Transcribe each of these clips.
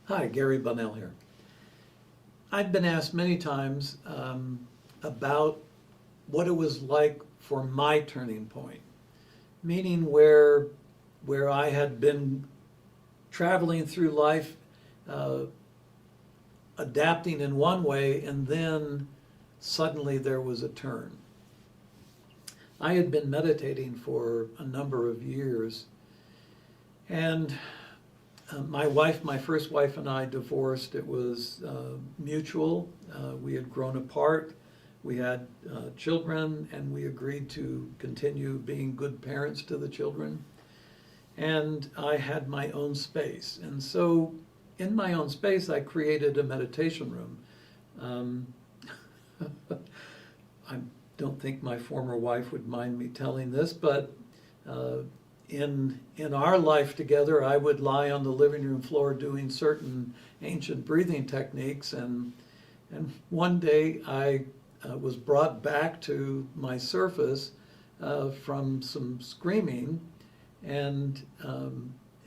Hi, Garybonnell here. I've been asked many times about what it was like for my turning point, meaning where I had been traveling through life, adapting in one way, and then suddenly there was a turn. I had been meditating for a number of years, and my first wife and I divorced. It was mutual. We had grown apart. We had children, and we agreed to continue being good parents to the children. And I had my own space. And so in my own space, I created a meditation room. I don't think my former wife would mind me telling this, but in our life together, I would lie on the living room floor doing certain ancient breathing techniques, and one day I was brought back to my surface from some screaming, and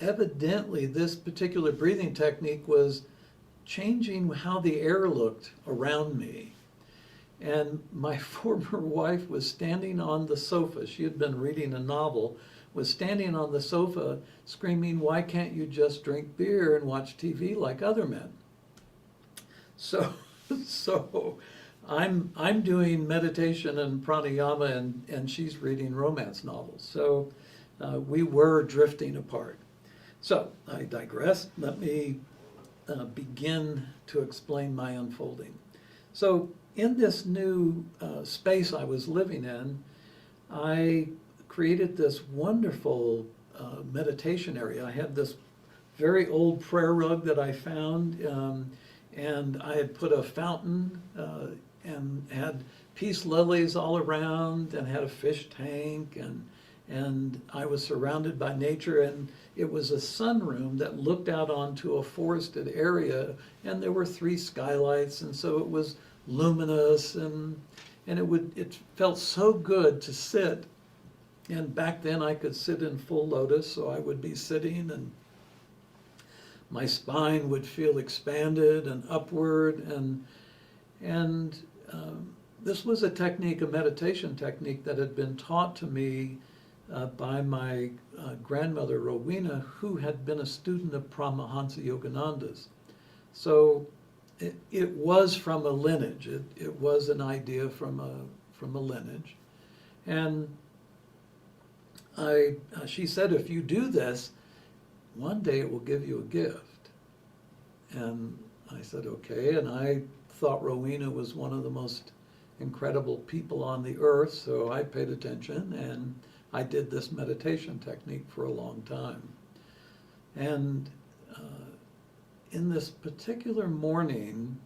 evidently this particular breathing technique was changing how the air looked around me. And my former wife was standing on the sofa. She had been reading a novel, was standing on the sofa screaming, "Why can't you just drink beer and watch TV like other men?" So I'm doing meditation and pranayama, and she's reading romance novels. So we were drifting apart. So I digress. Let me begin to explain my unfolding. So in this new space I was living in, I created this wonderful meditation area. I had this very old prayer rug that I found, and I had put a fountain and had peace lilies all around, and had a fish tank, and I was surrounded by nature, and it was a sunroom that looked out onto a forested area, and there were 3 skylights, and so it was luminous, and it felt so good to sit. And back then I could sit in full lotus, so I would be sitting and my spine would feel expanded and upward, and this was a technique, a meditation technique that had been taught to me by my grandmother Rowena, who had been a student of Paramahansa Yogananda's. So it was from a lineage. It was an idea from a lineage, and she said, if you do this, one day it will give you a gift. And I said, okay. And I thought Rowena was one of the most incredible people on the earth, so I paid attention, and I did this meditation technique for a long time. And in this particular morning,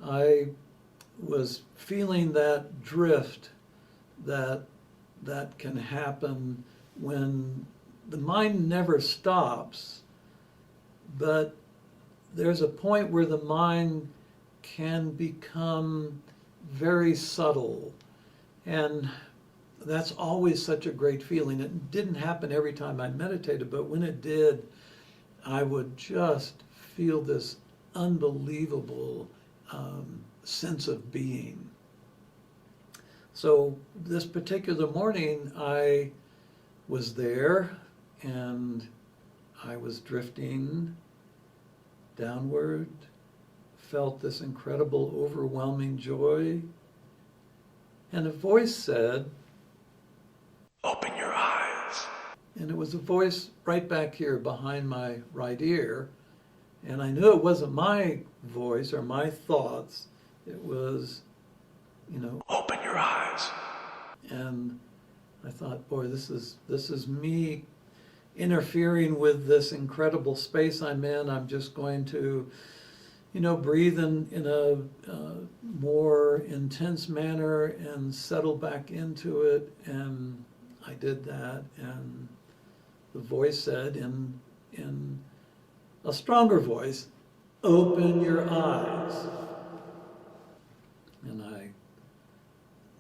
I was feeling that drift that can happen when the mind never stops, but there's a point where the mind can become very subtle, and that's always such a great feeling. It didn't happen every time I meditated, but when it did, I would just feel this unbelievable sense of being. So this particular morning, I was there, and I was drifting downward, felt this incredible, overwhelming joy, and a voice said, "Open your eyes." And it was a voice right back here behind my right ear, and I knew it wasn't my voice or my thoughts. It was, open your eyes. And I thought, boy, this is me interfering with this incredible space I'm in. I'm just going to, breathe in a more intense manner and settle back into it. And I did that, and the voice said in a stronger voice, "Open your eyes." And I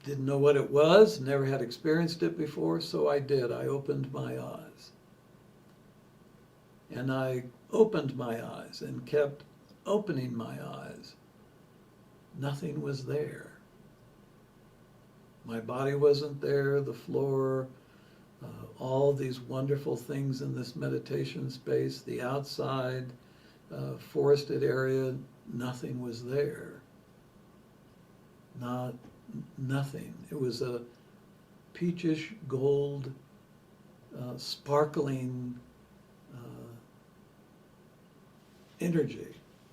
didn't know what it was, never had experienced it before, so I did. I opened my eyes. And I opened my eyes and kept opening my eyes, nothing was there. My body wasn't there, the floor, all these wonderful things in this meditation space, the outside, forested area, nothing was there. Nothing. It was a peachish gold, sparkling energy,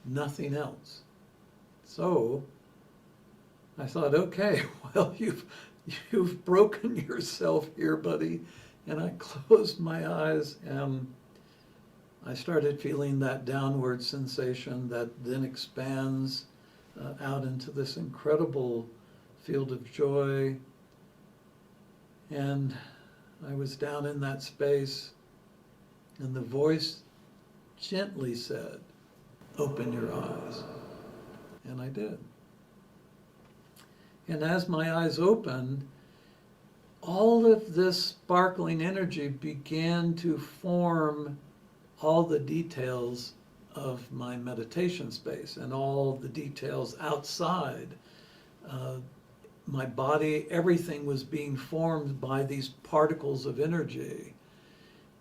nothing else. So I thought, okay, well, you've broken yourself here, buddy. And I closed my eyes and I started feeling that downward sensation that then expands out into this incredible field of joy. And I was down in that space and the voice gently said, "Open your eyes." And I did. And as my eyes opened, all of this sparkling energy began to form all the details of my meditation space and all the details outside. My body, everything was being formed by these particles of energy.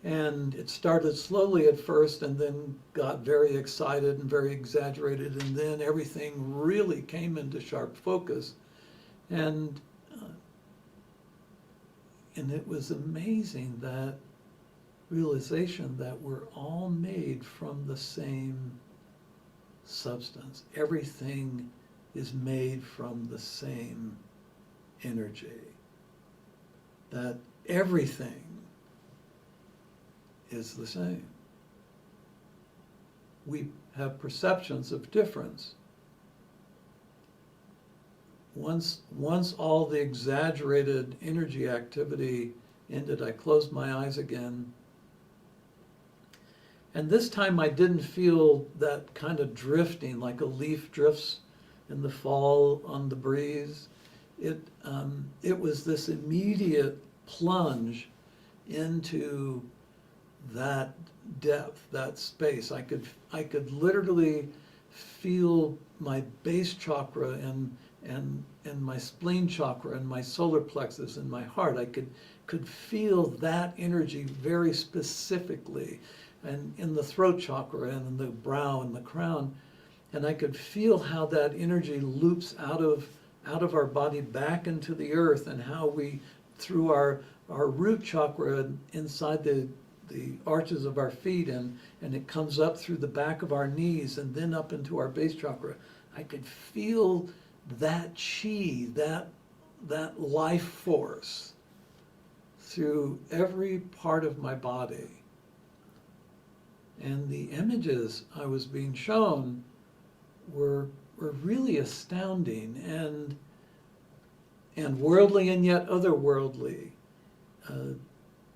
And it started slowly at first and then got very excited and very exaggerated, and then everything really came into sharp focus. And it was amazing, that realization that we're all made from the same substance. Everything is made from the same energy. That everything is the same. We have perceptions of difference. Once all the exaggerated energy activity ended, I closed my eyes again. And this time I didn't feel that kind of drifting, like a leaf drifts in the fall on the breeze. It was this immediate plunge into that depth, that space. I could literally feel my base chakra and my spleen chakra and my solar plexus and my heart. I could feel that energy very specifically, and in the throat chakra and in the brow and the crown. And I could feel how that energy loops out of our body back into the earth, and how we, through our root chakra inside the arches of our feet, and it comes up through the back of our knees and then up into our base chakra. I could feel that chi, that life force through every part of my body. And the images I was being shown were really astounding and worldly and yet otherworldly.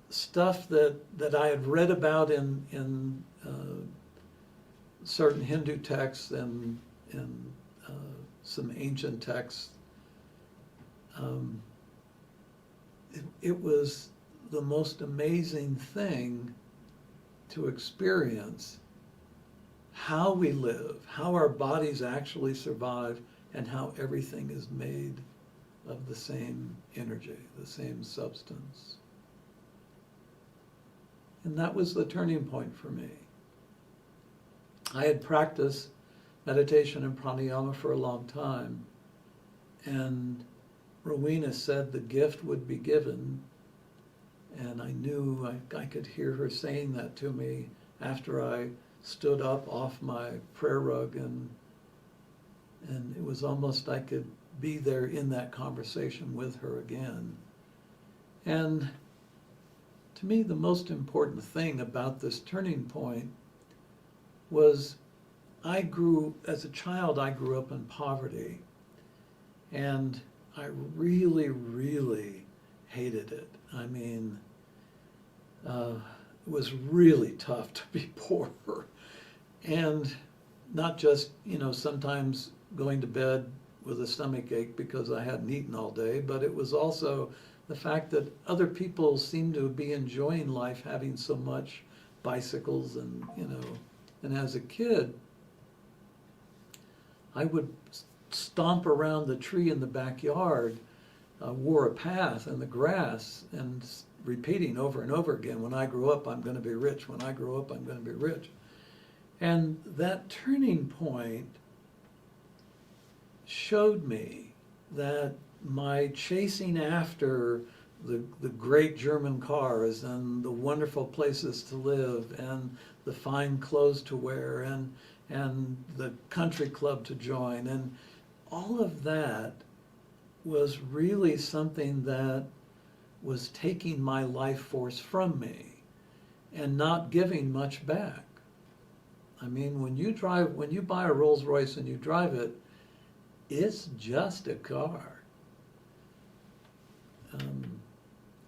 Stuff that I had read about in certain Hindu texts and some ancient texts. It was the most amazing thing to experience how we live, how our bodies actually survive, and how everything is made of the same energy, the same substance. And that was the turning point for me. I had practiced meditation and pranayama for a long time, and Rowena said the gift would be given, and I knew I could hear her saying that to me after I stood up off my prayer rug, and it was almost I could be there in that conversation with her again. And to me, the most important thing about this turning point was as a child, I grew up in poverty, and I really, really hated it. I mean, it was really tough to be poor. And not just, sometimes going to bed with a stomach ache because I hadn't eaten all day, but it was also the fact that other people seemed to be enjoying life, having so much bicycles and, And as a kid, I would stomp around the tree in the backyard, wore a path in the grass, and repeating over and over again, when I grow up, I'm going to be rich. When I grow up, I'm going to be rich. And that turning point showed me that my chasing after the great German cars and the wonderful places to live and the fine clothes to wear and the country club to join, and all of that was really something that was taking my life force from me and not giving much back. I mean, when you buy a Rolls Royce and you drive it, it's just a car.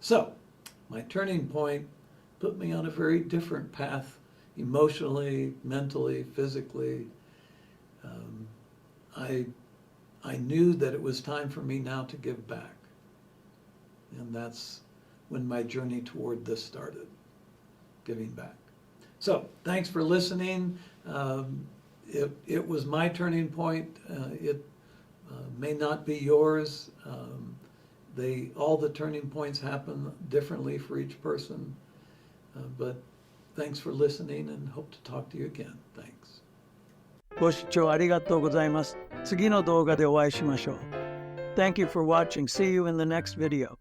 So, my turning point put me on a very different path, emotionally, mentally, physically. I knew that it was time for me now to give back. And that's when my journey toward this started, giving back. So, thanks for listening. It was my turning point. It may not be yours. All the turning points happen differently for each person. But thanks for listening and hope to talk to you again. Thanks. ご視聴ありがとうございます。次の動画でお会いしましょう。Thank you for watching. See you in the next video.